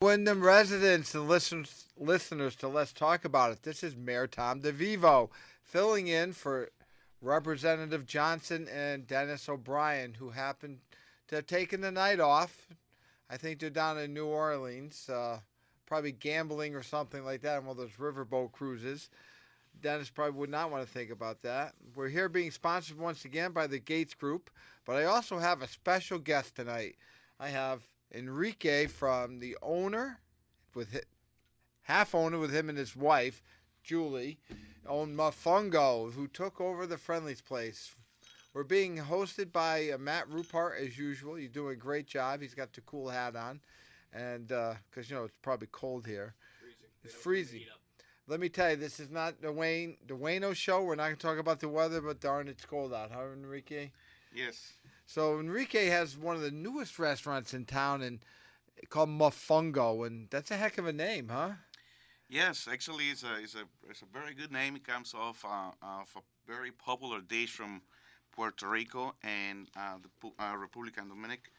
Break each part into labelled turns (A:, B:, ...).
A: Wyndham residents and listeners to Let's Talk About It. This is Mayor Tom DeVivo filling in for Representative Johnson and Dennis O'Brien, who happened to have taken the night off. I think they're down in New Orleans, probably gambling or something like that on one of those riverboat cruises. Dennis probably would not want to think about that. We're here being sponsored once again by the Gates Group, but I also have a special guest tonight. I have Enrique from the owner, with half owner with him and his wife, Julie, own Mofongo, who took over the Friendly's place. We're being hosted by Matt Rupart as usual. You're doing a great job. He's got the cool hat on, and because it's probably cold here. It's freezing. Let me tell you, this is not the Wayno show. We're not going to talk about the weather, but darn, it's cold out, huh, Enrique?
B: Yes.
A: So Enrique has one of the newest restaurants in town, and called Mofongo, and that's a heck of a name, huh?
B: Yes, actually, it's a very good name. It comes off of a very popular dish from Puerto Rico and the Republican Dominican.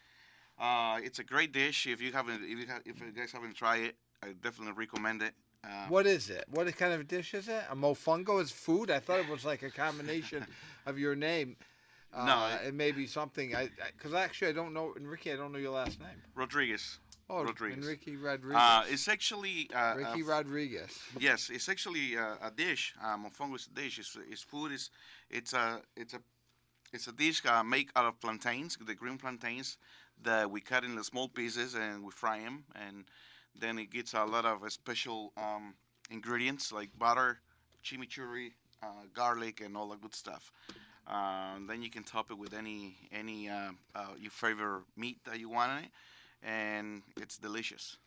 B: It's a great dish. If you guys haven't tried it, I definitely recommend it.
A: What is it? What kind of dish is it? A mofongo is food? I thought it was like a combination of your name.
B: No,
A: it may be something. Because actually I don't know, Enrique. I don't know your last name.
B: Rodriguez.
A: Oh,
B: Rodriguez.
A: Enrique Rodriguez.
B: It's actually
A: Ricky Rodriguez.
B: Yes, it's actually a dish. Mofongo is a dish. It's food. It's a dish made out of plantains, the green plantains that we cut into small pieces and we fry them, and then it gets a lot of special ingredients like butter, chimichurri, garlic, and all the good stuff. Then you can top it with any your favorite meat that you want in it, and it's delicious.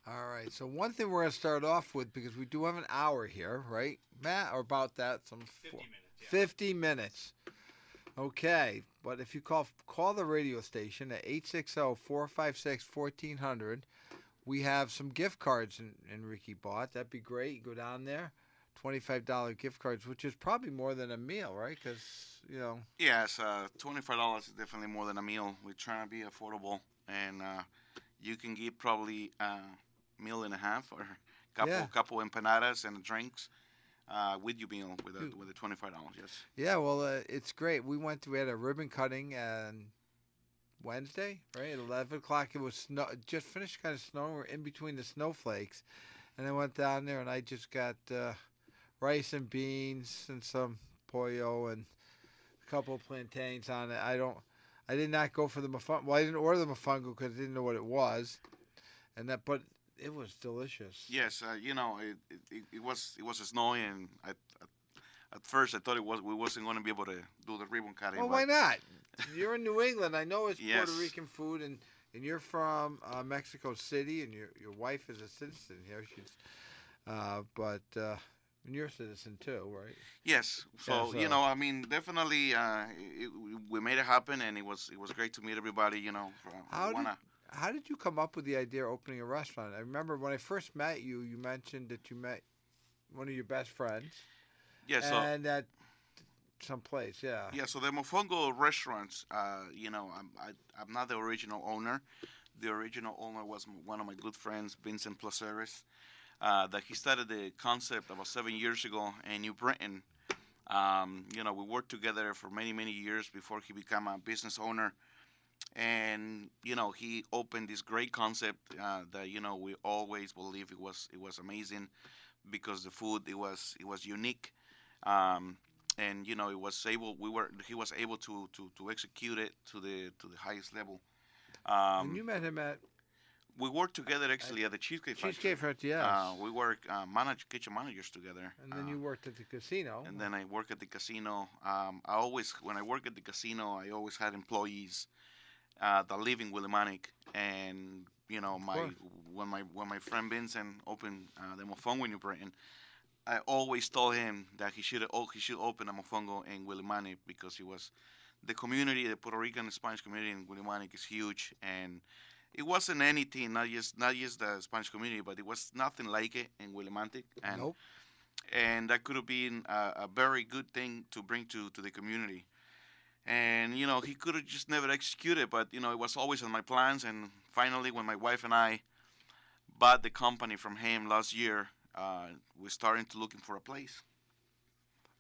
A: All right. So one thing we're going to start off with, because we do have an hour here, right, Matt? Or about that?
C: 50 minutes. Yeah.
A: 50 minutes. Okay. But if you call the radio station at 860-456-1400, we have some gift cards Enrique bought. That'd be great. You go down there. $25 gift cards, which is probably more than a meal, right? Because,
B: Yes, $25 is definitely more than a meal. We're trying to be affordable, and you can get probably a meal and a half or couple empanadas and drinks with your meal with the $25. Yes.
A: Yeah, well, it's great. We had a ribbon cutting on Wednesday, right? At 11 o'clock. It was just finished kind of snowing. We're in between the snowflakes. And I went down there and I just got rice and beans and some pollo and a couple of plantains on it. I did not go for the mofongo. Well, I didn't order the mofongo because I didn't know what it was. But it was delicious.
B: Yes, it was snowy, and at first I thought we wasn't going to be able to do the ribbon cutting.
A: Well, why not? You're in New England. I know it's
B: Yes.
A: Puerto Rican food, and you're from Mexico City, and your wife is a citizen here. She's, and you're a citizen too, right?
B: Yes. So definitely, we made it happen, and it was great to meet everybody.
A: How did you come up with the idea of opening a restaurant? I remember when I first met you, you mentioned that you met one of your best friends.
B: Yes.
A: And at some place, yeah.
B: Yeah. So the Mofongo restaurants, I'm not the original owner. The original owner was one of my good friends, Vincent Placeres. That he started the concept about 7 years ago in New Britain. We worked together for many, many years before he became a business owner. And, he opened this great concept that, we always believe it was amazing because the food, it was unique. And, he was able to execute it to the highest level.
A: And you met him at...
B: We worked together actually at the Cheesecake Factory.
A: Cheesecake Factory, yes.
B: We work kitchen managers together.
A: And then you worked at the casino.
B: And then I work at the casino. When I work at the casino, I always had employees that live in Willimantic. And when my friend Vincent opened the Mofongo in New Britain, I always told him that he should open a Mofongo in Willimantic because the community, the Puerto Rican and Spanish community in Willimantic is huge, and it wasn't anything, not just the Spanish community, but it was nothing like it in Willimantic. And,
A: nope.
B: And that could have been a very good thing to bring to the community. And, he could have just never executed, but, it was always on my plans. And finally, when my wife and I bought the company from him last year, we're starting to looking for a place.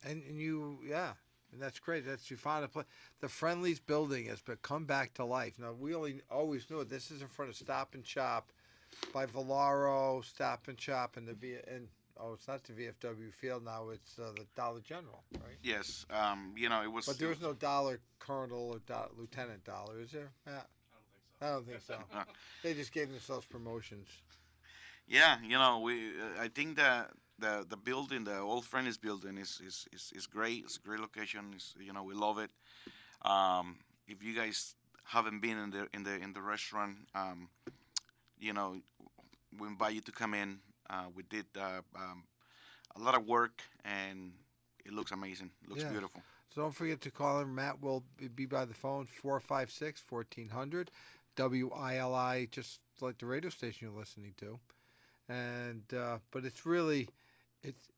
A: And you, yeah, and that's great. That's you found a place. The Friendlies building has come back to life. Now we always knew it. This is in front of Stop and Shop by Valaro, Stop and Shop, and it's not the VFW field now. It's the Dollar General, right?
B: Yes, it was.
A: But there was no Dollar Colonel or Lieutenant Dollar, is there? Yeah. I don't think so. They just gave themselves promotions.
B: Yeah, I think that the building, the old Friendly's building, is great. It's a great location. We love it. If you guys haven't been in the restaurant, we invite you to come in. We did a lot of work, and it looks amazing. It looks beautiful.
A: So don't forget to call him. Matt will be by the phone, 456-1400, WILI, just like the radio station you're listening to. And but it's really, it's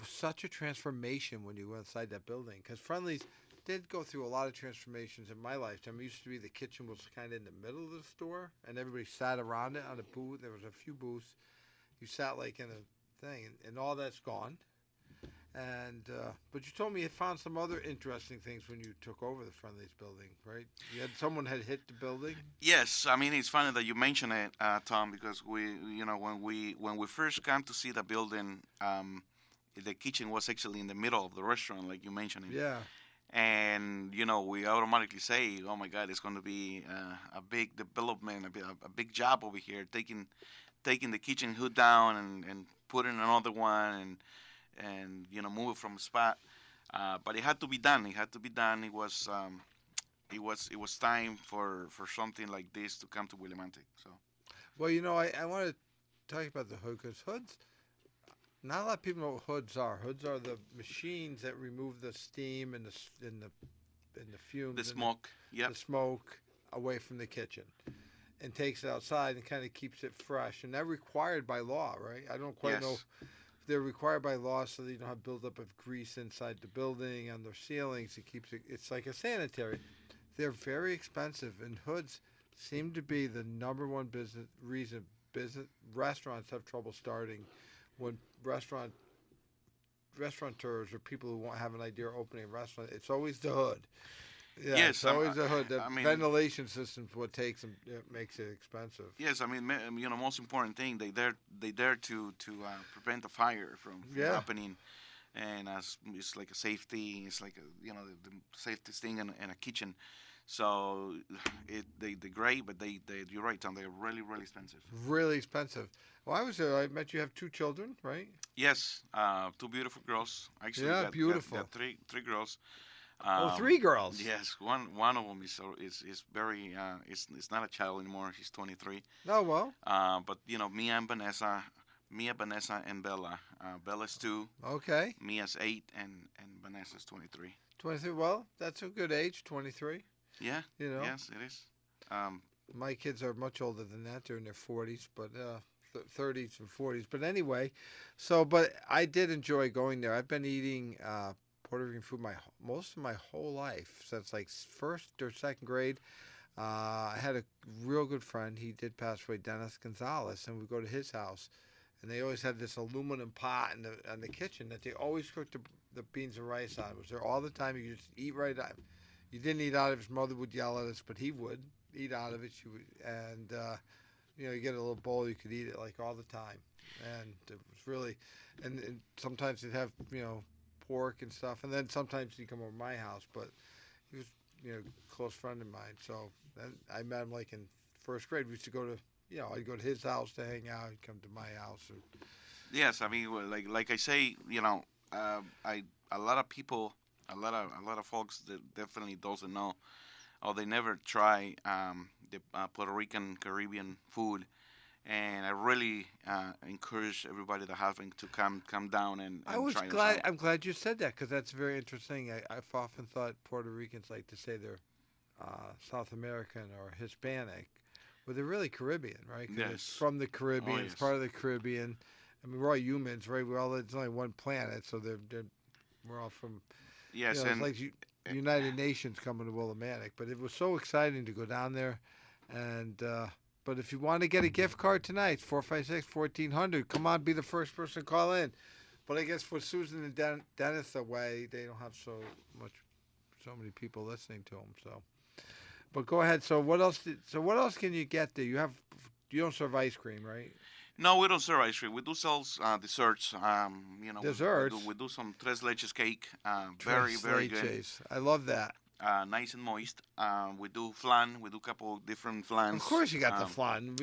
A: such a transformation when you go inside that building. Because Friendly's did go through a lot of transformations in my lifetime. It used to be the kitchen was kind of in the middle of the store, and everybody sat around it on a booth. There was a few booths. You sat like in a thing, and all that's gone. And but you told me you found some other interesting things when you took over the Friendly's building, right? Someone had hit the building.
B: Yes, I mean it's funny that you mention it, Tom, because when we first came to see the building, the kitchen was actually in the middle of the restaurant, like you mentioned.
A: Yeah.
B: And we automatically say, "Oh my God, it's going to be a big development, a big job over here, taking the kitchen hood down and putting another one and move it from a spot." But it had to be done. It had to be done. It was time for something like this to come to Willimantic. So.
A: Well, I want to talk about the hood because hoods. Not a lot of people know what hoods are. Hoods are the machines that remove the steam and the fumes.
B: The smoke. Yeah.
A: The smoke away from the kitchen, and takes it outside and kind of keeps it fresh. And they're required by law, right? I don't quite know. They're required by law so that you don't have buildup of grease inside the building on their ceilings. It keeps it. It's like a sanitary. They're very expensive, and hoods seem to be the number one reason restaurants have trouble starting. When restaurateurs or people who have an idea of opening a restaurant, it's always the hood. Yeah,
B: yes,
A: it's always the hood. The ventilation system's what makes it expensive.
B: Yes, I mean, most important thing, they dare to prevent a fire from happening, and it's like a safety. It's like the safest thing in a kitchen. So they're great, but you're right, Tom. They're really, really expensive.
A: Really expensive. Well, I was there. I met you have 2 children, right?
B: Yes, 2 beautiful girls. Actually,
A: beautiful.
B: Got 3 girls.
A: 3 girls.
B: Yes, one of them is very it's not a child anymore. She's 23.
A: Oh well.
B: But Mia, Vanessa, and Bella. Bella's 2.
A: Okay.
B: Mia's 8, and Vanessa's 23.
A: 23. Well, that's a good age. 23.
B: Yeah. Yes, it is.
A: My kids are much older than that. They're in their 40s, but 30s and 40s. But anyway, but I did enjoy going there. I've been eating Puerto Rican food most of my whole life since like 1st or 2nd grade. I had a real good friend. He did pass away, Dennis Gonzalez, and we go to his house, and they always had this aluminum pot in the kitchen that they always cooked the beans and rice on. It was there all the time. You could just eat right out. You didn't eat out of it. His mother would yell at us, but he would eat out of it. She would, and you get a little bowl. You could eat it like all the time, and it was really. And sometimes they'd have pork and stuff, and then sometimes he'd come over to my house. But he was a close friend of mine. So I met him like in 1st grade. We used to go to I'd go to his house to hang out. He'd come to my house.
B: Yes, I mean like I say, a lot of people. A lot of folks that definitely doesn't know, or they never try the Puerto Rican Caribbean food, and I really encourage everybody to having to come down and try this out.
A: I'm glad you said that because that's very interesting. I've often thought Puerto Ricans like to say they're South American or Hispanic, but they're really Caribbean, right?
B: Yes.
A: It's from the Caribbean.
B: Yes.
A: It's part of the Caribbean. I mean, we're all humans, right? It's only one planet, so we're all from.
B: Yes,
A: it's like United Nations coming to Willimantic, but it was so exciting to go down there, and But if you want to get a gift card tonight, 456-1400. Come on, be the first person to call in. But I guess for Susan and Dennis away, they don't have so many people listening to them. So, but go ahead. So what else? What else can you get there? You don't serve ice cream, right?
B: No, we don't serve ice cream. We do sell desserts.
A: Desserts?
B: We do some tres leches cake. Very, very good.
A: Leches. I love that.
B: Nice and moist. We do flan. We do a couple different flans.
A: Of course, you got the flan.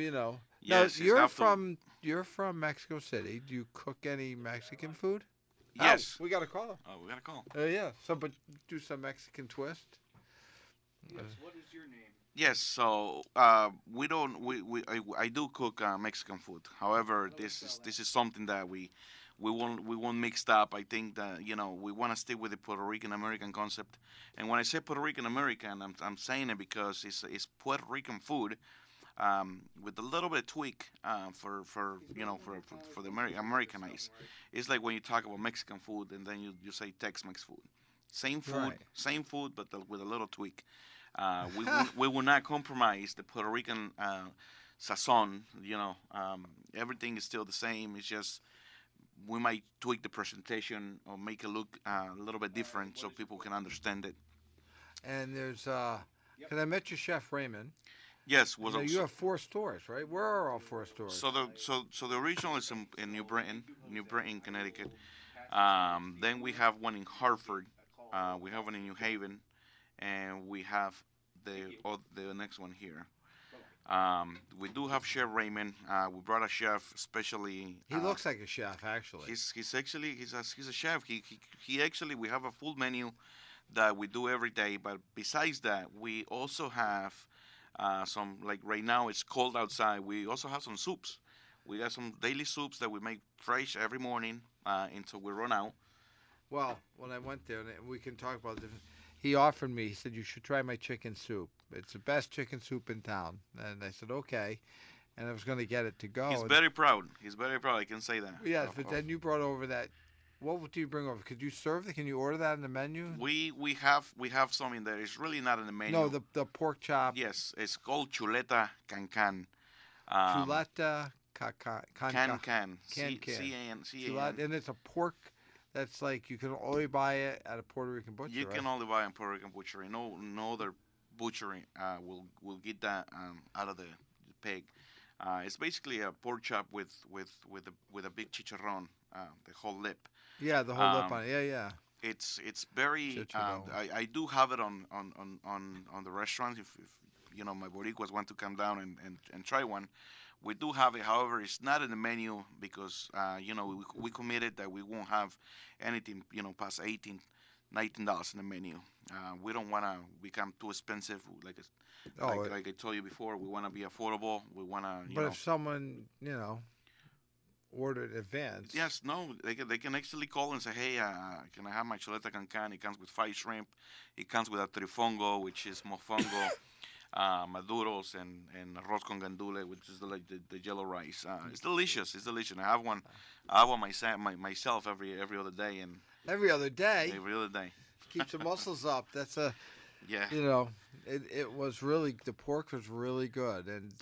B: Yes,
A: now, you're from Mexico City. Do you cook any Mexican food?
B: Yes.
A: Oh, we got a caller.
B: Oh, we got a call.
A: Yeah. But do some Mexican twist.
C: Yes. What is your name?
B: Yes. So we don't. I do cook Mexican food. However, this is something that we won't mix up. I think that we want to stick with the Puerto Rican American concept. And when I say Puerto Rican American, I'm saying it because it's Puerto Rican food. With a little bit of tweak for the Americanized. It's like when you talk about Mexican food and then you say Tex-Mex food. Same food,
A: Right.
B: Same food, but with a little tweak. We will not compromise the Puerto Rican sazon. Everything is still the same. It's just we might tweak the presentation or make it look a little bit different so people can understand it.
A: And there's because I met your chef Raymond.
B: Yes,
A: You have 4 stores, right? Where are all 4 stores?
B: So the original is in New Britain, Connecticut. Then we have one in Hartford. We have one in New Haven, and we have the next one here. We do have Chef Raymond. We brought a chef, especially.
A: He looks like a chef, actually.
B: He's actually he's a chef. He actually we have a full menu that we do every day. But besides that, we also have some, like right now it's cold outside. We also have some soups. We got some daily soups that we make fresh every morning until we run out.
A: Well, when I went there, and we can talk about this, he offered me, he said, you should try my chicken soup. It's the best chicken soup in town. And I said, okay. And I was going to get it to go.
B: He's very proud. I can say that.
A: Yes, but then you brought over that. What do you bring over? Could you serve that? Can you order that in the menu?
B: We have some in there. It's really not in the menu.
A: No, the pork chop.
B: Yes, it's called chuleta can.
A: Chuleta can.
B: Can.
A: Chuleta, and it's a pork that's like you can only buy it at a Puerto Rican butcher.
B: You can only buy it in Puerto Rican butchery. No other butchery will get that out of the pig. It's basically a pork chop with a big chicharron, the whole lip.
A: Yeah, the whole lip on it. Yeah.
B: It's very. I do have it on the restaurants. If my Boricuas want to come down and try one, we do have it. However, it's not in the menu because we committed that we won't have anything past $18, $19 in the menu. We don't want to become too expensive. Like I told you before, we want to be affordable. We want to.
A: But if someone ordered in advance.
B: Yes, no, they can actually call and say, hey, can I have my chuleta can? It comes with 5 shrimp. It comes with a trifongo, which is mofongo, maduros, and arroz con gandule, which is the yellow rice. It's delicious. I have one myself every other day. And
A: every other day?
B: Every other day.
A: Keeps the muscles up. That's a,
B: yeah.
A: It was really, the pork was really good. And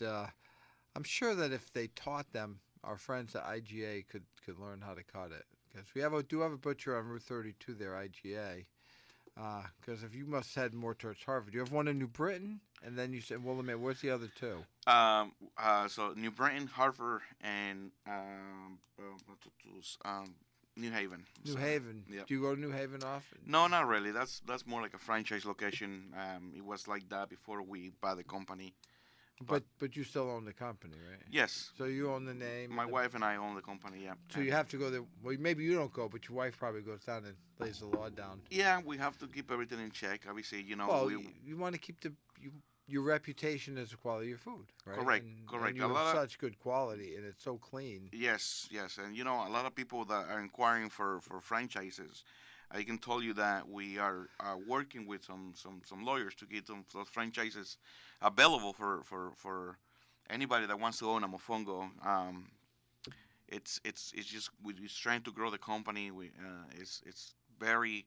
A: I'm sure that if they taught them, our friends at IGA could learn how to cut it, because we do have a butcher on Route 32 there, IGA. Because if you must head more towards Harvard, you have one in New Britain, and then you said Willamette. Where's the other 2?
B: So New Britain, Hartford, and New Haven.
A: New Haven.
B: Yep.
A: Do you go to New Haven often?
B: No, not really. That's more like a franchise location. It was like that before we bought the company.
A: But you still own the company, right?
B: Yes.
A: So you own the name?
B: My wife and I own the company, yeah.
A: So you have to go there. Well, maybe you don't go, but your wife probably goes down and lays the law down.
B: Yeah, we have to keep everything in check. Obviously,
A: Well, you want to keep your reputation as the quality of your food, right?
B: Correct.
A: And you have such good quality, and it's so clean.
B: Yes. And a lot of people that are inquiring for franchises, I can tell you that we are working with some lawyers to get those franchises available for anybody that wants to own a mofongo. It's just we're just trying to grow the company. It's very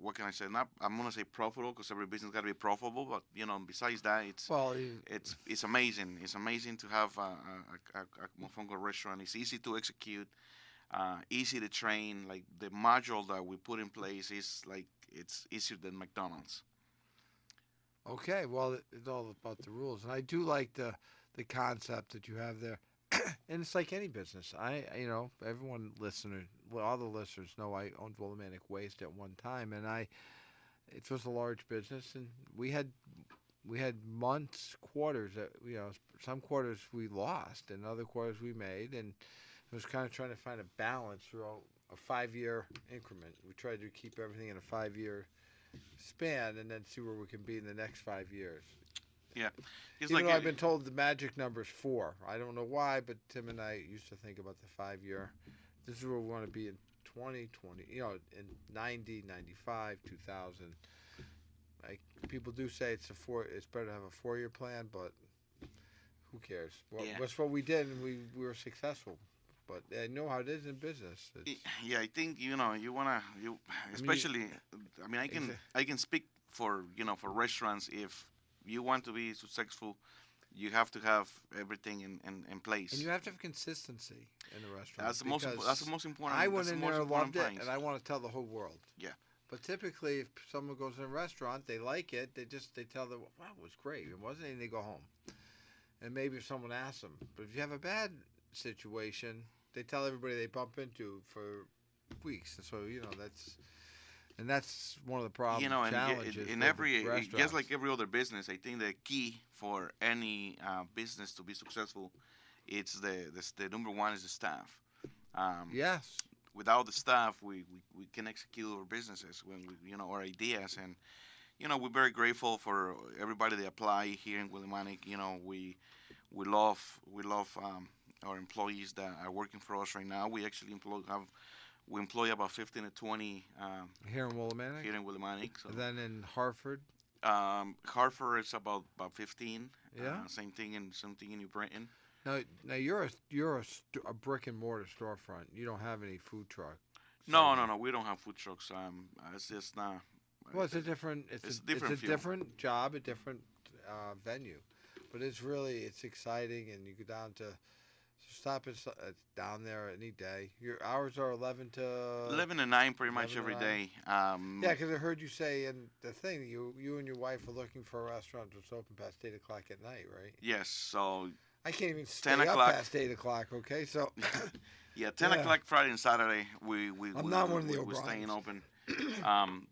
B: what can I say? Not I'm gonna say profitable because every business got to be profitable. But besides that,
A: Well,
B: it's amazing. It's amazing to have a mofongo restaurant. It's easy to execute, easy to train. Like the module that we put in place is like it's easier than McDonald's.
A: okay. Well, it's all about the rules, and I do like the concept that you have there. And it's like any business. Everyone listener, well, all the listeners know I owned Willimantic Waste at one time, and it was a large business, and we had months, quarters that some quarters we lost, and other quarters we made, and it was kind of trying to find a balance throughout a 5-year increment. We tried to keep everything in a 5-year span, and then see where we can be in the next 5 years.
B: Yeah, it's
A: Even
B: like
A: though I've been told the magic number is 4. I don't know why, but Tim and I used to think about the 5-year. This is where we want to be in 2020, in 90, 95, 2000. Like people do say it's better to have a 4-year plan, but who cares? Well,
B: Yeah.
A: that's what we did, and we were successful. But I know how it is in business.
B: Yeah, I think you wanna especially. I mean, I can speak for for restaurants. If you want to be successful, you have to have everything in place.
A: And you have to have consistency in the restaurant.
B: That's the most. That's the most important.
A: I went
B: that's
A: in
B: the most
A: there and
B: important
A: loved it,
B: things.
A: and I want to tell the whole world.
B: Yeah.
A: But typically, if someone goes in a restaurant, they like it. They tell them, "Wow, it was great. It wasn't," and they go home. And maybe if someone asks them, but if you have a bad situation, they tell everybody they bump into for weeks. And so that's one of the problems.
B: And
A: challenges
B: in
A: for
B: every
A: the
B: just
A: restaurants.
B: like every other business, I think the key for any business to be successful, it's the number one is the staff.
A: Yes.
B: Without the staff, we can execute our businesses when our ideas, and we're very grateful for everybody that apply here in Willimantic. We love our employees that are working for us right now. We actually employ about 15 to 20
A: Here in Willimantic.
B: here in Willimantic. So.
A: And then in Hartford.
B: Hartford is about 15.
A: Yeah.
B: Same thing in New Britain.
A: Now you're a brick and mortar storefront. You don't have any food truck.
B: No. We don't have food trucks. It's just not.
A: Well, it's a different. It's a different job, a different venue, but it's exciting, and you go down to stop at down there any day. Your hours are 11 to
B: 11 to 9 pretty much
A: 11 to
B: every
A: 9.
B: day.
A: Yeah, because I heard you say in the thing you and your wife are looking for a restaurant that's open past 8 o'clock at night, right?
B: Yes, so
A: I can't even stay
B: 10
A: up
B: o'clock.
A: past 8 o'clock. Okay, so
B: yeah, 10
A: Yeah.
B: o'clock Friday and Saturday
A: I'm not one of the
B: we're staying
A: O'Briens.
B: open.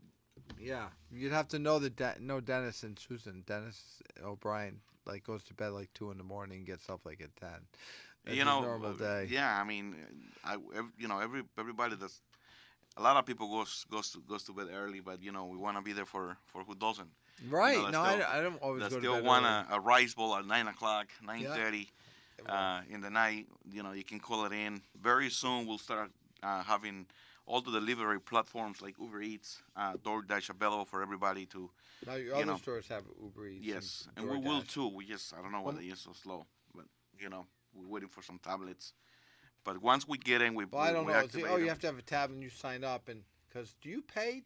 A: yeah, you'd have to know know Dennis and Susan. Dennis O'Brien goes to bed 2 in the morning, gets up at 10. That's his normal day.
B: Yeah, I mean, everybody does. A lot of people goes to bed early, but we want to be there for who doesn't.
A: Right?
B: that's
A: No,
B: still-
A: I don't always
B: That
A: go to
B: still
A: bed
B: want
A: early.
B: a rice bowl at 9 o'clock, 9:30 in the night. You can call it in. Very soon we'll start having all the delivery platforms like Uber Eats, DoorDash available for everybody to.
A: Now your
B: you
A: other
B: know.
A: stores have Uber Eats.
B: Yes, and we will
A: DoorDash.
B: too. I don't know why they're so slow, but we're waiting for some tablets. But once we get in,
A: Well, I don't
B: we
A: know.
B: activate
A: You
B: them.
A: have to have a tab and you sign up, and because do you pay?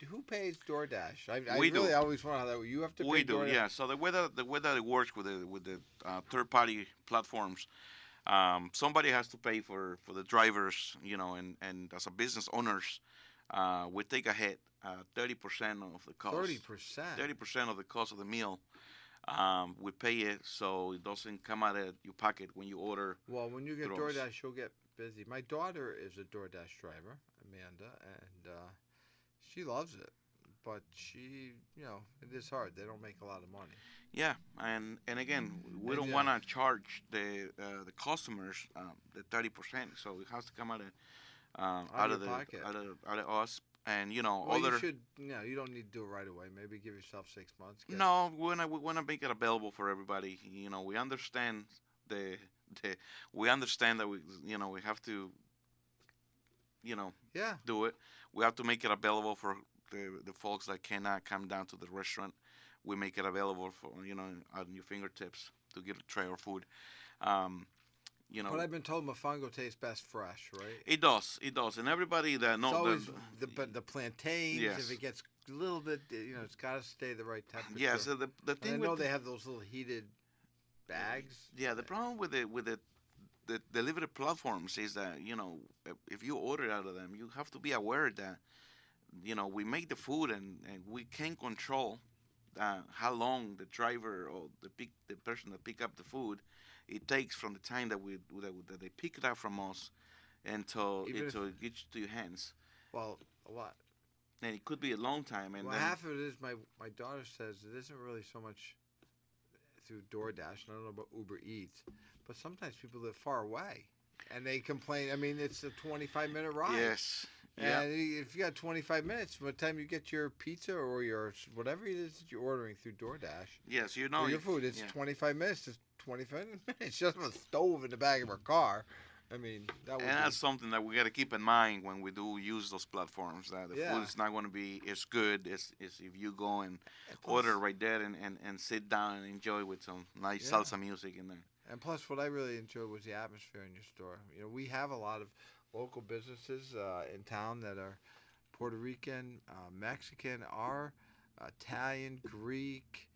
A: Who pays DoorDash? I
B: We do.
A: really always wonder how that. You have to pay
B: We do,
A: DoorDash.
B: yeah. So the way that it works with the third party platforms, somebody has to pay for the drivers, and as a business owners, we take a hit, 30% of the cost.
A: 30%.
B: 30% of the cost of the meal. We pay it so it doesn't come out of your pocket when you order.
A: Well, when you get
B: Gross.
A: DoorDash, you'll get busy. My daughter is a DoorDash driver, Amanda, and she loves it. But it is hard. They don't make a lot of money.
B: Yeah, and again, we don't
A: Yeah.
B: want to charge the customers the 30%, so it has to come out of
A: your pocket.
B: out of us, and
A: Well,
B: other.
A: you should. You don't need to do it right away. Maybe give yourself 6 months. Get-
B: No, we wanna make it available for everybody. We understand we understand that we have to
A: Yeah.
B: do it. We have to make it available for the folks that cannot come down to the restaurant. We make it available for at your fingertips to get a tray of food. You know,
A: But I've been told mofongo tastes best fresh, right?
B: it does, and everybody that
A: It's
B: knows
A: always
B: that,
A: but the plantains.
B: Yes.
A: If it gets a little bit, it's got to stay the right temperature.
B: yeah. So the
A: And I
B: thing
A: know
B: with
A: they have those little heated bags.
B: yeah, the problem with the delivery platforms is that if you order out of them, you have to be aware that we make the food and we can control how long the driver or the person that pick up the food it takes from the time that they pick it up from us until
A: Even
B: it gets to your hands,
A: Well, a lot.
B: and it could be a long time. And
A: Well,
B: then,
A: half of it is my daughter says it isn't really so much through DoorDash. And I don't know about Uber Eats, but sometimes people live far away, and they complain. I mean, it's a 25-minute ride.
B: yes, yeah,
A: And if you got 25 minutes from the time you get your pizza or your whatever it is that you're ordering through DoorDash,
B: yes,
A: or your food, it's
B: yeah.
A: 25 minutes. It's 25 minutes just with a stove in the back of our car. I mean, that would
B: And that's something that we got to keep in mind when we do use those platforms. That the
A: Yeah.
B: food is not going to be as good as if you go and
A: and plus-
B: order right there and sit down and enjoy with some nice
A: Yeah.
B: salsa music in there.
A: And plus, what I really enjoyed was the atmosphere in your store. We have a lot of local businesses in town that are Puerto Rican, Mexican, are Italian, Greek.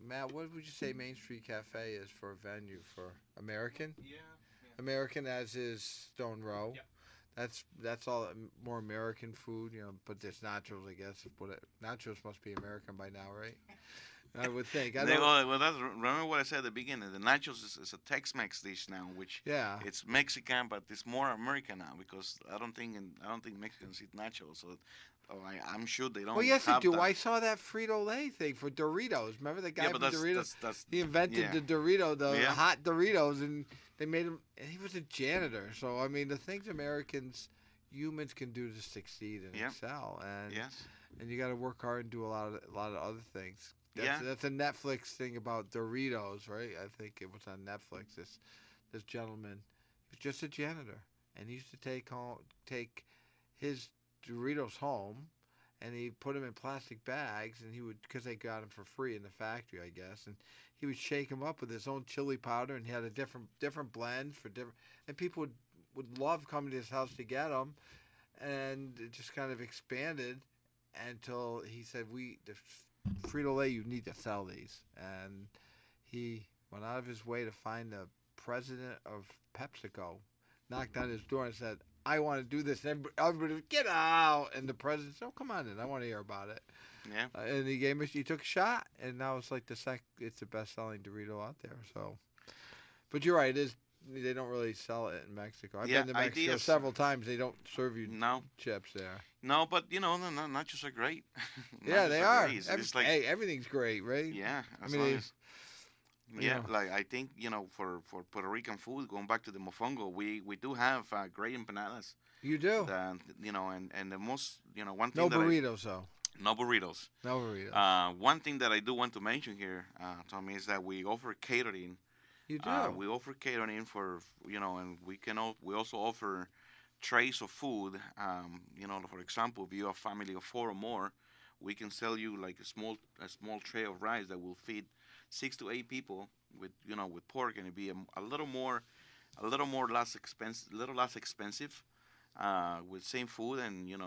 A: Matt, what would you say Main Street Cafe is for a venue for American?
C: Yeah.
A: American, as is Stone Row.
C: Yep.
A: That's all more American food, but there's nachos, I guess. Nachos must be American by now, right? I would think.
B: Remember what I said at the beginning. The nachos is a Tex-Mex dish now, which
A: Yeah.
B: it's Mexican, but it's more American now because I don't think Mexicans eat nachos. So I'm sure they don't.
A: Well, yes, they
B: have
A: do.
B: that.
A: I saw that Frito-Lay thing for Doritos. Remember the guy
B: Yeah, but
A: from Doritos?
B: that's
A: He invented
B: yeah.
A: the Dorito, the
B: Yeah.
A: hot Doritos, and they made him. And he was a janitor. So I mean, the things humans can do to succeed and
B: Yeah.
A: excel, and
B: yes.
A: and you got to work hard and do a lot of other things.
B: Yeah.
A: That's a Netflix thing about Doritos, right? I think it was on Netflix. This gentleman, he was just a janitor, and he used to take his Doritos home, and he put them in plastic bags, and he would, because they got them for free in the factory, I guess, and he would shake them up with his own chili powder, and he had a different blend for different, and people would love coming to his house to get them, and it just kind of expanded until he said, the Frito-Lay, you need to sell these, and he went out of his way to find the president of PepsiCo, knocked on his door and said, I want to do this. And everybody would, get out. And the president said, oh, come on in. I want to hear about it.
B: Yeah.
A: And he took a shot. And now it's like it's the best-selling Dorito out there. So, but you're right. They don't really sell it in Mexico. I've been to Mexico
B: ideas.
A: several times. They don't serve you
B: No,
A: chips there.
B: no, but the nachos are great.
A: Yeah,
B: Nachos
A: they are.
B: great. It's like,
A: Hey, everything's great, right?
B: yeah, as
A: mean,
B: long
A: they-
B: as-
A: you
B: yeah,
A: know.
B: like I think for Puerto Rican food, going back to the mofongo, we do have great empanadas.
A: You do.
B: That, and the most one thing
A: No
B: that
A: burritos, though.
B: no burritos.
A: No burritos.
B: One thing that I do want to mention here, Tommy, is that we offer catering.
A: You do.
B: We offer catering for and we also offer trays of food. For example, if you're a family of 4 or more, we can sell you like a small tray of rice that will feed 6 to 8 people with pork, and it'd be a little less expensive. With same food, and you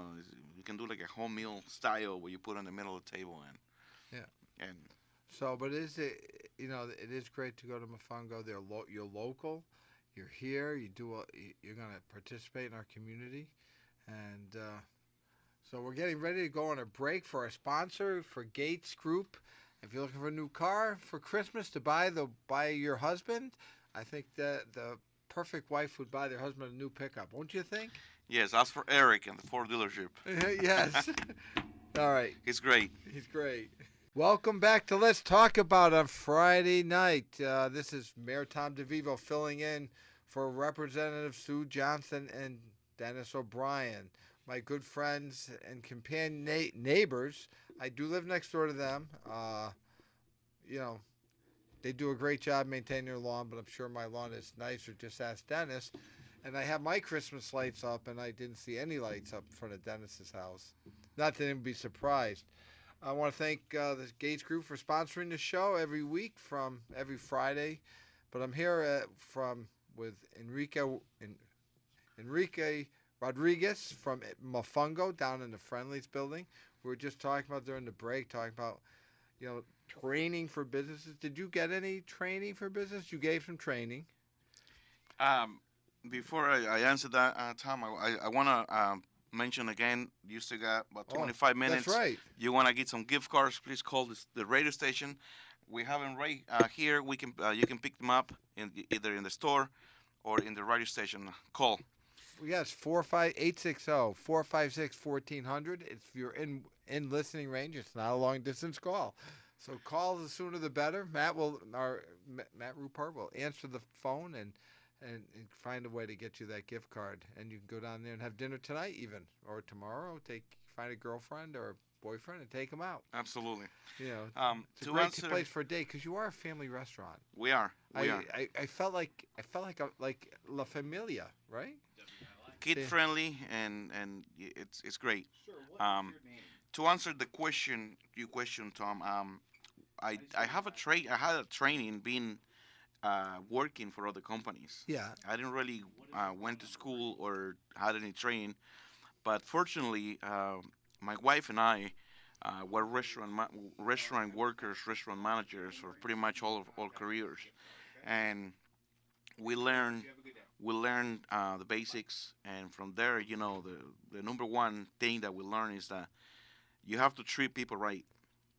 B: can do like a home meal style where you put in the middle of the table and
A: So, but it is great to go to Mofongo. You're local. You're here. You're going to participate in our community, and so we're getting ready to go on a break for our sponsor, for Gates Group. If you're looking for a new car for Christmas to buy your husband, I think that the perfect wife would buy their husband a new pickup, won't you think?
B: yes, ask for Eric in the Ford dealership.
A: Yes. All right.
B: He's great.
A: He's great. Welcome back to Let's Talk About on Friday night. This is Mayor Tom DeVivo filling in for Representative Sue Johnson and Dennis O'Brien, my good friends and companion neighbors. I do live next door to them. They do a great job maintaining their lawn, but I'm sure my lawn is nicer. Just ask Dennis. And I have my Christmas lights up, and I didn't see any lights up in front of Dennis's house. Not that anyone would be surprised. I want to thank the Gates Group for sponsoring the show every week from every Friday But I'm here with Enrique Rodriguez from Mofongo down in the Friendlies building. We were just talking about during the break, talking about training for businesses. Did you get any training for business? You gave some training.
B: Um, Before I answer that, Tom, I want to mention again, you still got about 25 minutes.
A: That's right.
B: You want to get some gift cards, please call the radio station. We have them right here. We can You can pick them up either in the store or in the radio station. Call.
A: Yes, 860-456-1400. If you're in listening range, it's not a long distance call. So call, the sooner the better. Matt Rupert will answer the phone and find a way to get you that gift card. And you can go down there and have dinner tonight even, or tomorrow. Find a girlfriend or a boyfriend and take them out.
B: Absolutely.
A: It's a great place for a date because you are a family restaurant.
B: We are.
A: I felt like La Familia, right?
B: Kid friendly and it's great.
C: Sure. What is your name?
B: To answer your question, Tom, I had a training being working for other companies.
A: Yeah.
B: I didn't really went to school or had any training, but fortunately, my wife and I were restaurant workers, restaurant managers for pretty much all careers, and we learned the basics, and from there, the number one thing that we learn is that you have to treat people right.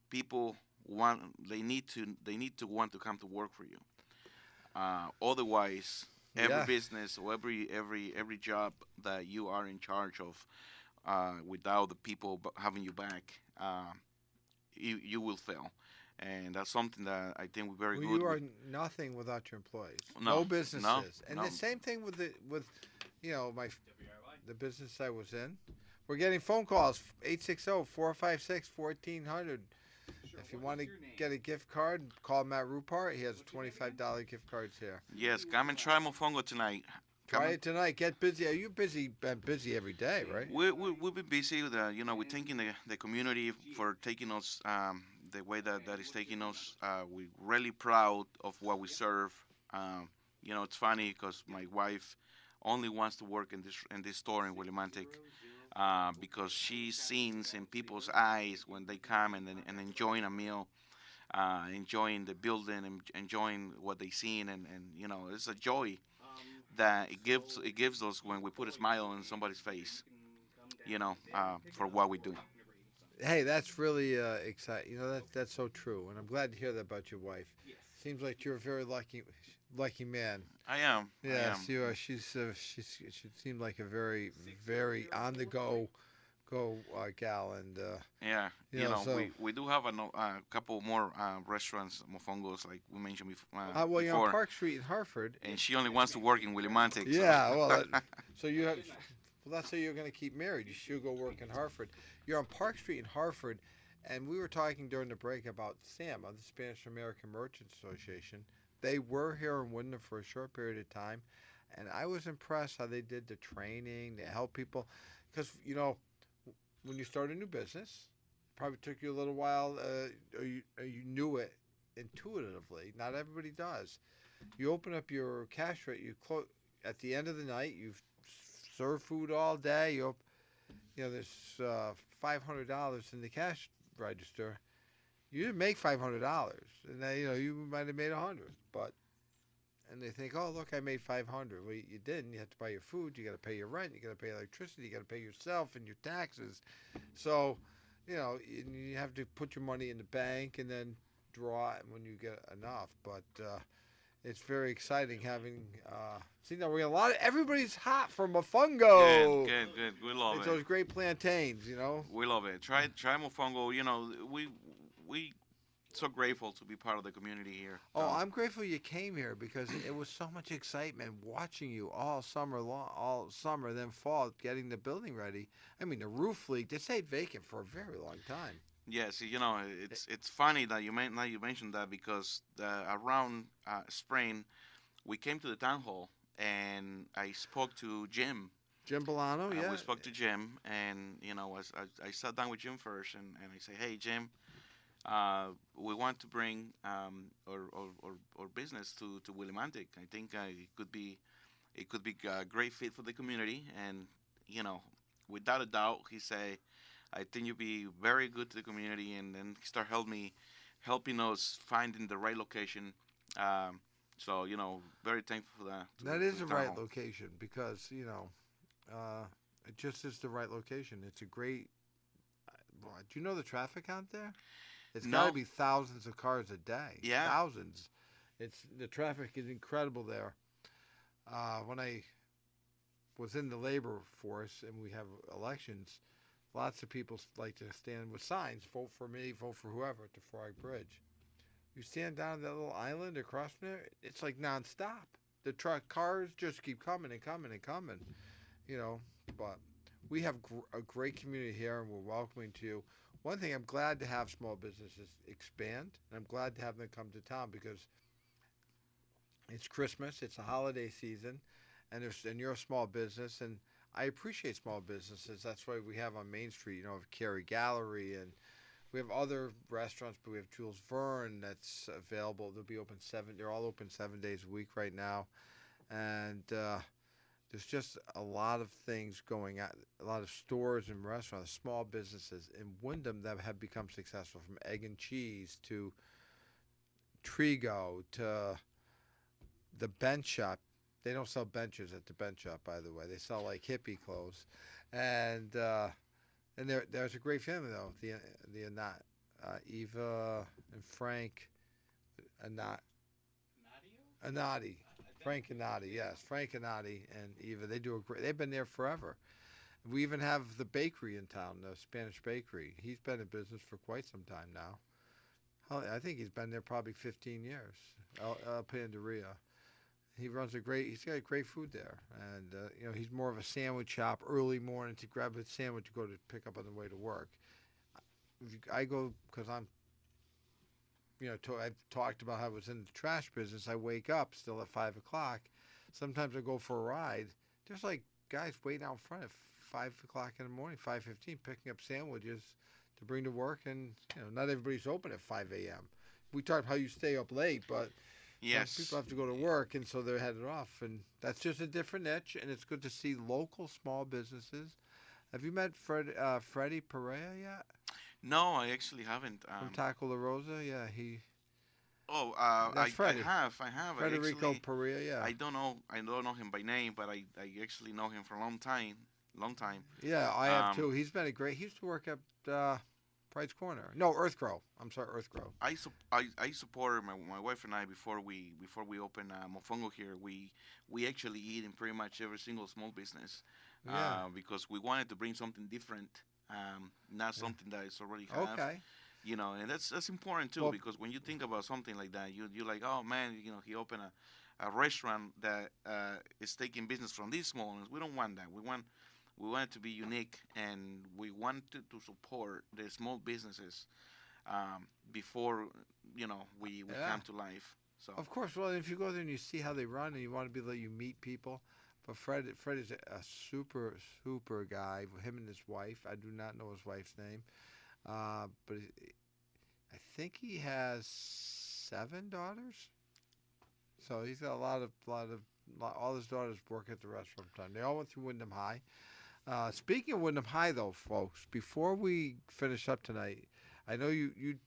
B: People need to want to come to work for you. Otherwise, every business or every job that you are in charge of, without the people having you back, you will fail. And that's something that I think we're very good.
A: You are nothing without your employees.
B: No
A: businesses.
B: no,
A: And
B: no.
A: the same thing with the business I was in. We're getting phone calls 860-456-1400. If you want to get a gift card, call Matt Rupert. He has $25 gift cards here.
B: Yes, come and try Mofongo tonight.
A: Try it tonight. Get busy. Are you busy? Been busy every day, right?
B: We'll be busy. We're thanking the community for taking us the way that is taking us. We're really proud of what we serve. It's funny because my wife only wants to work in this store in Willimantic because she sees in people's eyes when they come and enjoying a meal, enjoying the building, and enjoying what they seen, and it's a joy that it gives us when we put a smile on somebody's face, for what we do.
A: Hey, that's really exciting. That's so true, and I'm glad to hear that about your wife. Seems like you're a very lucky man.
B: I am.
A: Yes, you are. She seemed like a very, very on the go gal, and
B: we do have a couple more restaurants, Mofongos, like we mentioned before.
A: Well, you're on Park Street in Hartford,
B: and she only wants to work in Willimantic.
A: Yeah, so you have. Well, that's how you're going to keep married. You should go work in Hartford. You're on Park Street in Hartford, and we were talking during the break about SAM, of the Spanish American Merchants Association. They were here in Wyndham for a short period of time, and I was impressed how they did the training. They help people, because when you start a new business, it probably took you a little while, or you knew it intuitively. Not everybody does. You open up your cash rate. You close at the end of the night. You've served food all day. There's $500 in the cash register. You didn't make $500, and then, you might have made $100, and they think, oh, look, I made $500. Well, you didn't. You have to buy your food. You got to pay your rent. You got to pay electricity. You got to pay yourself and your taxes. So, you have to put your money in the bank and then draw it when you get enough. But it's very exciting having. See, now we got a lot of everybody's hot from Mofongo.
B: Good. We love
A: it's
B: it.
A: Those great plantains,
B: We love it. Try Mofongo. We so grateful to be part of the community here.
A: Oh, I'm grateful you came here because it was so much excitement watching you all summer, then fall, getting the building ready. I mean, the roof leaked. It stayed vacant for a very long time.
B: Yes, it's funny that you mentioned that because around spring, we came to the town hall and I spoke to Jim.
A: Jim Bolano, yeah.
B: We spoke to Jim, and I sat down with Jim first, and I say, hey, Jim, We want to bring our business to Willimantic. I think it could be a great fit for the community, and you know, without a doubt, he say, I think you'll be very good to the community, and then he start helping us finding the right location. So very thankful for that.
A: That
B: To
A: is
B: the
A: the right
B: townhome.
A: location because it just is the right location. It's a great. Boy, do you know the traffic out there? It's got
B: No.
A: to be thousands of cars a day.
B: Yeah.
A: Thousands. It's the traffic is incredible there. When I was in the labor force and we have elections, lots of people like to stand with signs, vote for me, vote for whoever at the Frog Bridge. You stand down that little island across from there, it's like nonstop. The cars just keep coming and coming and coming, But we have a great community here, and we're welcoming to you. One thing, I'm glad to have small businesses expand, and I'm glad to have them come to town because it's Christmas, it's a holiday season, and you're a small business, and I appreciate small businesses. That's why we have on Main Street, Carey Gallery, and we have other restaurants, but we have Jules Verne that's available. They'll be open They're all open 7 days a week right now, and there's just a lot of things going on. A lot of stores and restaurants, small businesses in Wyndham that have become successful, from Egg and Cheese to Trigo to the Bench Shop. They don't sell benches at the Bench Shop, by the way. They sell like hippie clothes, and there's a great family though. The Anat, Eva and Frank, Anati, Frank Anati, yes, Frank Anati and Eva. They do a great. They've been there forever. We even have the bakery in town, the Spanish bakery. He's been in business for quite some time now. I think he's been there probably 15 years. El Panderia. He's got great food there, and he's more of a sandwich shop. Early morning to grab a sandwich to go to pick up on the way to work. I go because I'm, I've talked about how I was in the trash business. I wake up still at 5 o'clock. Sometimes I go for a ride. There's like guys waiting out front at 5 o'clock in the morning, 5:15, picking up sandwiches to bring to work, and not everybody's open at 5 a.m. We talked how you stay up late, but
B: Yes.
A: some people have to go to work, and so they're headed off, and that's just a different niche, and it's good to see local small businesses. Have you met Freddie Perea yet?
B: No, I actually haven't.
A: From Taco La Rosa? Yeah, he.
B: I
A: Freddie.
B: have.
A: Federico
B: Actually,
A: Perea, yeah.
B: I don't know him by name, but I actually know him for a long time.
A: Yeah, I have
B: Um,
A: too. He's been he used to work at Pride's Corner. No, Earth Grow. I'm sorry, Earth Grow.
B: I supported my wife and I before we opened Mofongo here. We actually eat in pretty much every single small business,
A: Yeah.
B: because we wanted to bring something different, not something that is already have.
A: Okay.
B: And that's important too,
A: Well-
B: because when you think about something like that, you're like, oh man, he opened a restaurant that is taking business from these small ones. We don't want that. We want it to be unique, and we wanted to support the small businesses before we
A: Yeah.
B: come to life. So
A: Of course. Well, if you go there and you see how they run, and you want to be able you meet people. But Fred is a super, super guy. Him and his wife. I do not know his wife's name. But I think he has 7 daughters. So he's got a lot of all his daughters work at the restaurant time. They all went through Wyndham High. Speaking of Wyndham High, though, folks, before we finish up tonight, I know you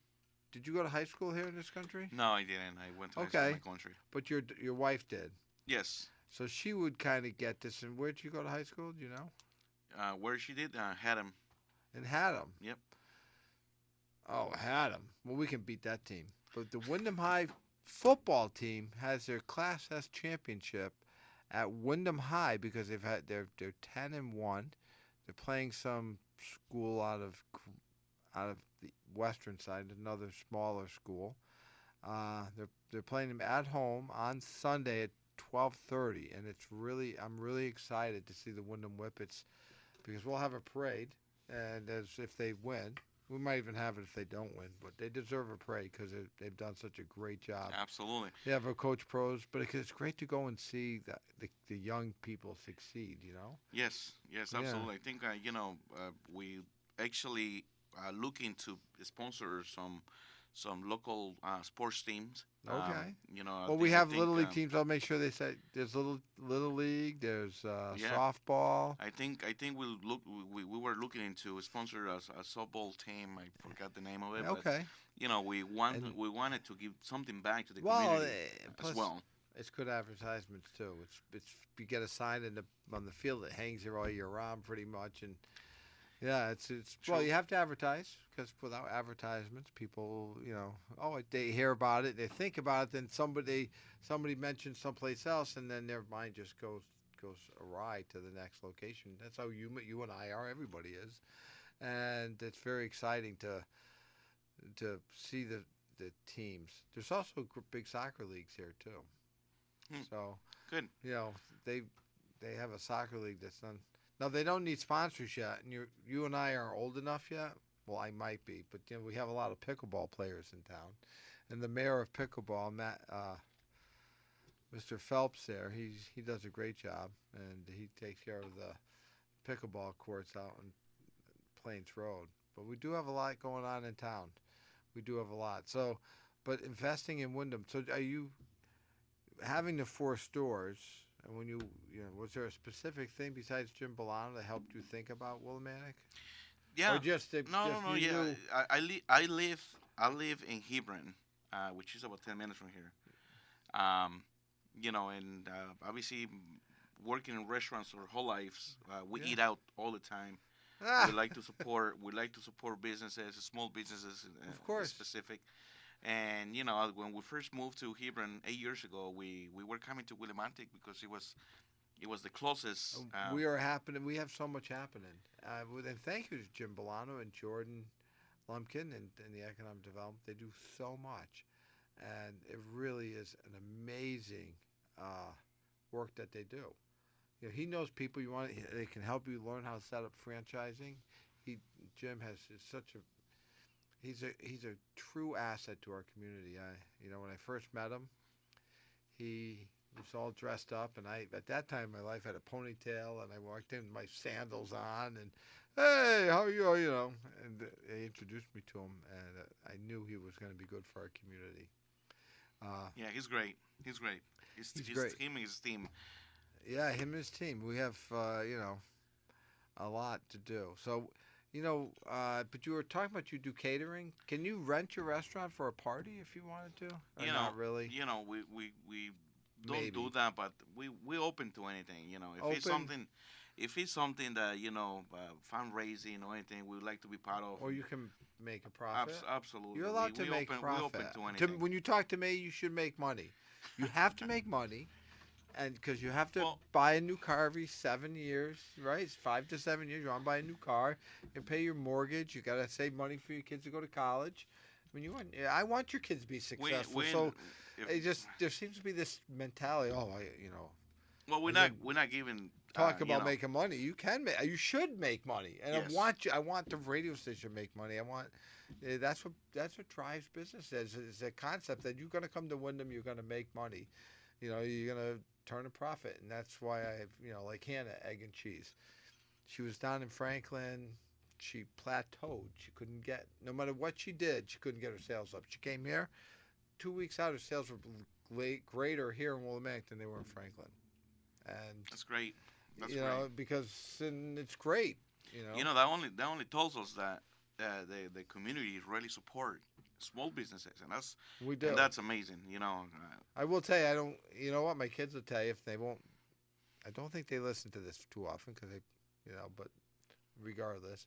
A: did you go to high school here in this country?
B: no, I didn't. I went to high school in my country.
A: But your wife did.
B: Yes.
A: So she would kind of get this. And where'd you go to high school? Do you know?
B: Where she did Haddam.
A: In Haddam.
B: Yep.
A: Oh, Haddam. Well, we can beat that team. But the Wyndham High football team has their Class S championship at Wyndham High because they're 10-1. They're playing some school out of the western side, another smaller school. They're playing them at home on Sunday at 12:30, and I'm really excited to see the Wyndham Whippets because we'll have a parade, and as if they win. We might even have it if they don't win, but they deserve a parade because they've done such a great job.
B: Absolutely.
A: They have a coach pros, but it's great to go and see the young people succeed.
B: Yes,
A: Yeah.
B: absolutely. I think we actually looking to sponsor some local sports teams.
A: Okay.
B: You know,
A: Well, we have
B: think,
A: little league teams. I'll make sure they say there's little league. There's
B: Yeah.
A: softball.
B: I think we'll look. We were looking into sponsor a softball team. I forgot the name of it. But,
A: Okay.
B: you know, we
A: And-
B: wanted to give something back to the
A: Well,
B: community
A: plus
B: as well.
A: it's good advertisements too. It's you get a sign on the field that hangs there all year round, pretty much, and yeah, it's well,
B: True.
A: you have to advertise because without advertisements, people, they hear about it, they think about it, then somebody mentions someplace else, and then their mind just goes awry to the next location. That's how you and I are. Everybody is, and it's very exciting to see the teams. There's also big soccer leagues here too.
B: Hmm.
A: So
B: Good.
A: they have a soccer league that's done. Now they don't need sponsors yet, and you and I aren't old enough yet. Well, I might be, but we have a lot of pickleball players in town, and the mayor of pickleball, Mr. Phelps, there, he does a great job, and he takes care of the pickleball courts out on Plains Road. But we do have a lot going on in town. We do have a lot. So, but investing in Wyndham. So, are you having the 4 stores? And when was there a specific thing besides Jim Bolano that helped you think about Willimantic?
B: Yeah.
A: Or just
B: No.
A: you
B: Yeah.
A: knew-
B: I live in Hebron, which is about 10 minutes from here. You know, and obviously working in restaurants our whole lives, we
A: Yeah.
B: eat out all the time.
A: Ah,
B: We like to support businesses, small businesses,
A: Of course.
B: specific. And you know, when we first moved to Hebron 8 years ago, we were coming to Willimantic because it was the closest.
A: we are happening. We have so much happening. And thank you to Jim Bolano and Jordan Lumpkin and the economic development. They do so much, and it really is an amazing work that they do. He knows people they can help you learn how to set up franchising. Jim is such a he's a true asset to our community. When I first met him, he was all dressed up, and at that time in my life had a ponytail, and I walked in with my sandals on, and hey, how are you? And they introduced me to him, and I knew he was going to be good for our community.
B: Yeah, he's great. He's great.
A: He's great.
B: Him and his team.
A: Yeah, him and his team. We have a lot to do. So, but you were talking about you do catering. Can you rent your restaurant for a party if you wanted to? Or not really.
B: You know, we don't
A: Maybe.
B: do that, but we open to anything. You know, if it's something that fundraising or anything, we would like to be part of.
A: Or you can make a profit.
B: Absolutely.
A: You're allowed to make profit.
B: We open to anything.
A: When you talk to me, you should make money. You have to make money, and because you have to
B: Well-
A: buy a new car every 7 years, right? It's 5 to 7 years. You want to buy a new car and pay your mortgage. You got to save money for your kids to go to college. I mean, I want your kids to be successful. So there seems to be this mentality.
B: Well, we're not giving.
A: Talk about making money. You can make. You should make money, and
B: Yes.
A: I want the radio station to make money. I want. That's what drives business. Is a concept that you're going to come to Wyndham, you're going to make money. You're going to turn a profit, and that's why like Hannah, egg and cheese. She was down in Franklin. She plateaued. She couldn't get, no matter what she did, she couldn't get her sales up. She came here. 2 weeks out, her sales were greater here in Willimantic than they were in Franklin. And
B: That's great. That's
A: you
B: great.
A: know, because it's great.
B: That only tells us that the community really support small businesses, and
A: We do.
B: that's amazing.
A: I will tell you, I don't. You know what? My kids will tell you if they won't. I don't think they listen to this too often because they, But regardless,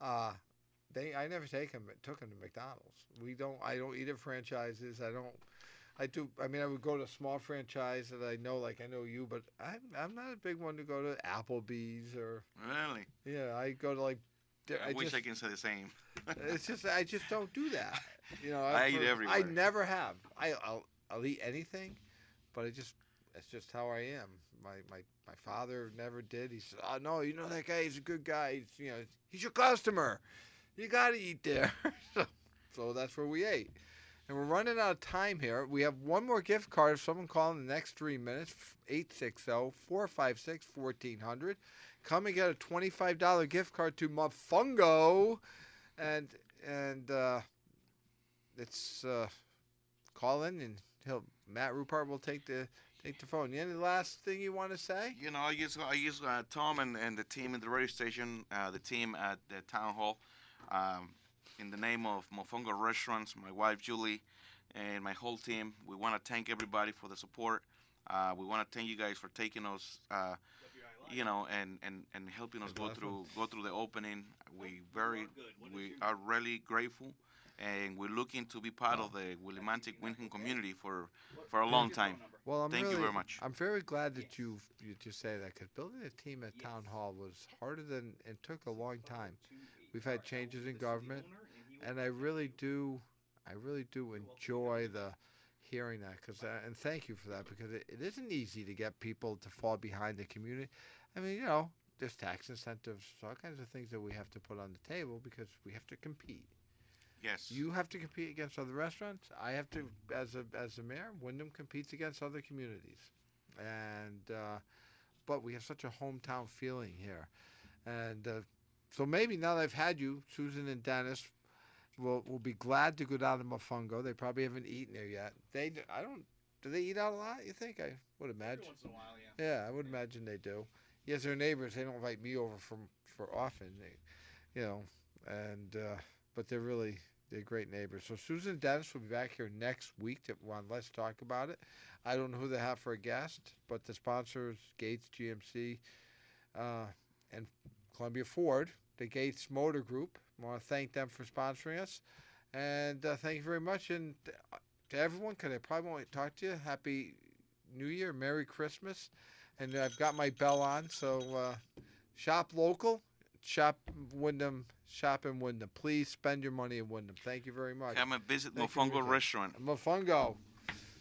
A: I never took them to McDonald's. I don't eat at franchises. I do. I mean, I would go to a small franchise that I know, like I know you, but I'm not a big one to go to Applebee's or.
B: Really,
A: Yeah, I go to like.
B: I wish I can say the same.
A: It's just I just don't do that.
B: I eat everywhere.
A: I never have. I'll eat anything, but it's just how I am. My father never did. He said, "Oh no, that guy. He's a good guy. He's your customer. You got to eat there." So that's where we ate. And we're running out of time here. We have one more gift card. If someone calls in the next 3 minutes, 860-456-1400. Come and get a $25 gift card to Mofongo. and it's call in and Matt Rupert will take the phone. Any last thing you want to say?
B: You know, I use Tom and the team in the radio station, the team at the town hall, in the name of Mofongo Restaurants, my wife Julie, and my whole team. We want to thank everybody for the support. We want to thank you guys for taking us, and helping us go through the opening. We are really grateful, and we're looking to be part of the Willimantic Winton community for a long time.
A: Well,
B: Thank you very much.
A: I'm very glad that you say that, because building a team at Town Hall was harder than and took a long time. We've had changes in government, and I really do enjoy the hearing that, and thank you for that, because it isn't easy to get people to fall behind the community. I mean, there's tax incentives, all kinds of things that we have to put on the table because we have to compete.
B: Yes.
A: You have to compete against other restaurants. I have to, as a mayor, Wyndham competes against other communities, and but we have such a hometown feeling here, and so maybe now that I've had you, Susan and Dennis, will be glad to go down to Mofongo. They probably haven't eaten there yet. Do they eat out a lot? You think? I would imagine.
C: Every once in a while, yeah.
A: Yeah, I would imagine they do. Yes, they're neighbors. They don't invite me over for often. But they're great neighbors. So Susan and Dennis will be back here next week Let's Talk About It. I don't know who they have for a guest, but the sponsors, Gates GMC, and Columbia Ford, the Gates Motor Group. I want to thank them for sponsoring us. And thank you very much. And to everyone, because I probably won't talk to you, Happy New Year, Merry Christmas. And I've got my bell on, so shop local, shop Wyndham, shop in Wyndham. Please spend your money in Wyndham. Thank you very much.
B: Come and visit
A: Thank you,
B: Mofongo
A: Richard.
B: Restaurant.
A: Mofongo.